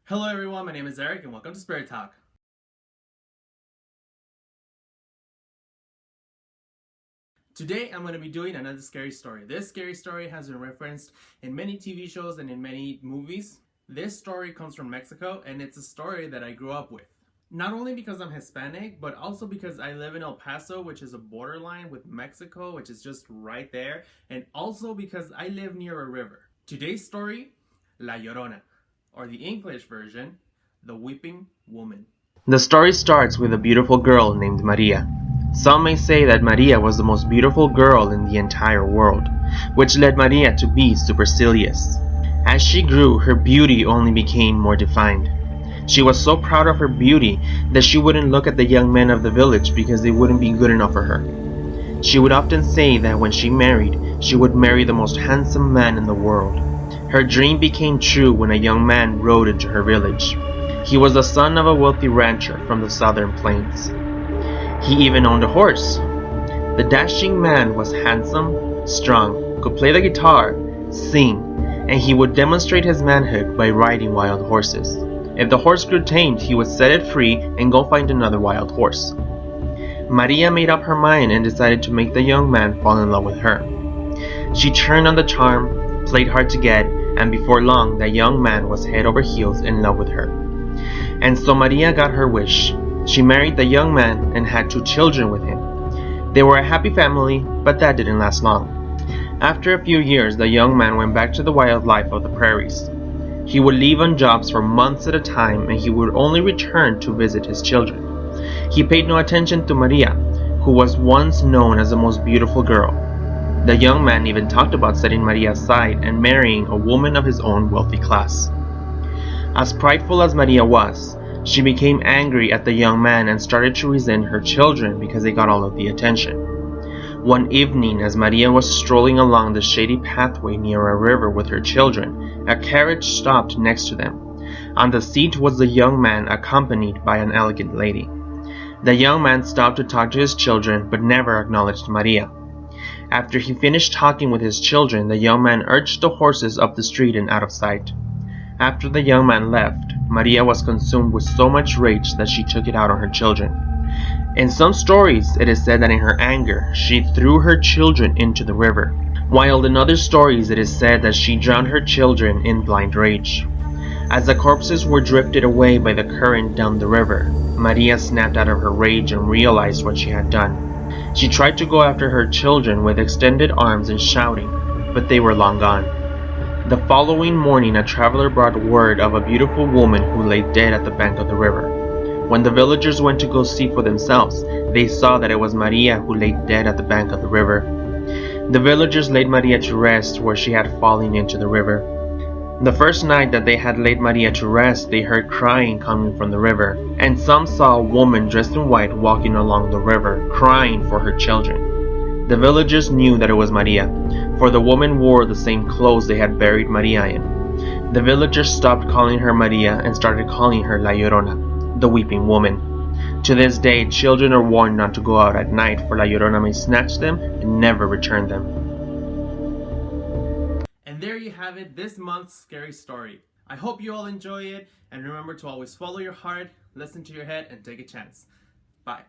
Hello everyone, my name is Eric and welcome to Spirit Talk. Today I'm going to be doing another scary story. This scary story has been referenced in many TV shows and in many movies. This story comes from Mexico and it's a story that I grew up with. Not only because I'm Hispanic, but also because I live in El Paso, which is a borderline with Mexico, which is just right there, and also because I live near a river. Today's story, La Llorona, or the English version, The Weeping Woman. The story starts with a beautiful girl named Maria. Some may say that Maria was the most beautiful girl in the entire world, which led Maria to be supercilious. As she grew, her beauty only became more defined. She was so proud of her beauty that she wouldn't look at the young men of the village because they wouldn't be good enough for her. She would often say that when she married, she would marry the most handsome man in the world. Her dream became true when a young man rode into her village. He was the son of a wealthy rancher from the southern plains. He even owned a horse. The dashing man was handsome, strong, could play the guitar, sing, and he would demonstrate his manhood by riding wild horses. If the horse grew tamed, he would set it free and go find another wild horse. Maria made up her mind and decided to make the young man fall in love with her. She turned on the charm, played hard to get, and before long the young man was head over heels in love with her. And so Maria got her wish. She married the young man and had 2 children with him. They were a happy family, but that didn't last long. After a few years, the young man went back to the wild life of the prairies. He would leave on jobs for months at a time, and he would only return to visit his children. He paid no attention to Maria, who was once known as the most beautiful girl. The young man even talked about setting Maria aside and marrying a woman of his own wealthy class. As prideful as Maria was, she became angry at the young man and started to resent her children because they got all of the attention. One evening, as Maria was strolling along the shady pathway near a river with her children, a carriage stopped next to them. On the seat was the young man accompanied by an elegant lady. The young man stopped to talk to his children but never acknowledged Maria. After he finished talking with his children, the young man urged the horses up the street and out of sight. After the young man left, Maria was consumed with so much rage that she took it out on her children. In some stories, it is said that in her anger, she threw her children into the river, while in other stories it is said that she drowned her children in blind rage. As the corpses were drifted away by the current down the river, Maria snapped out of her rage and realized what she had done. She tried to go after her children with extended arms and shouting, but they were long gone. The following morning, a traveler brought word of a beautiful woman who lay dead at the bank of the river. When the villagers went to go see for themselves, they saw that it was Maria who lay dead at the bank of the river. The villagers laid Maria to rest where she had fallen into the river. The first night that they had laid Maria to rest, they heard crying coming from the river, and some saw a woman dressed in white walking along the river, crying for her children. The villagers knew that it was Maria, for the woman wore the same clothes they had buried Maria in. The villagers stopped calling her Maria and started calling her La Llorona, the Weeping Woman. To this day, children are warned not to go out at night, for La Llorona may snatch them and never return them. And there you have it, this month's scary story. I hope you all enjoy it, and remember to always follow your heart, listen to your head, and take a chance. Bye.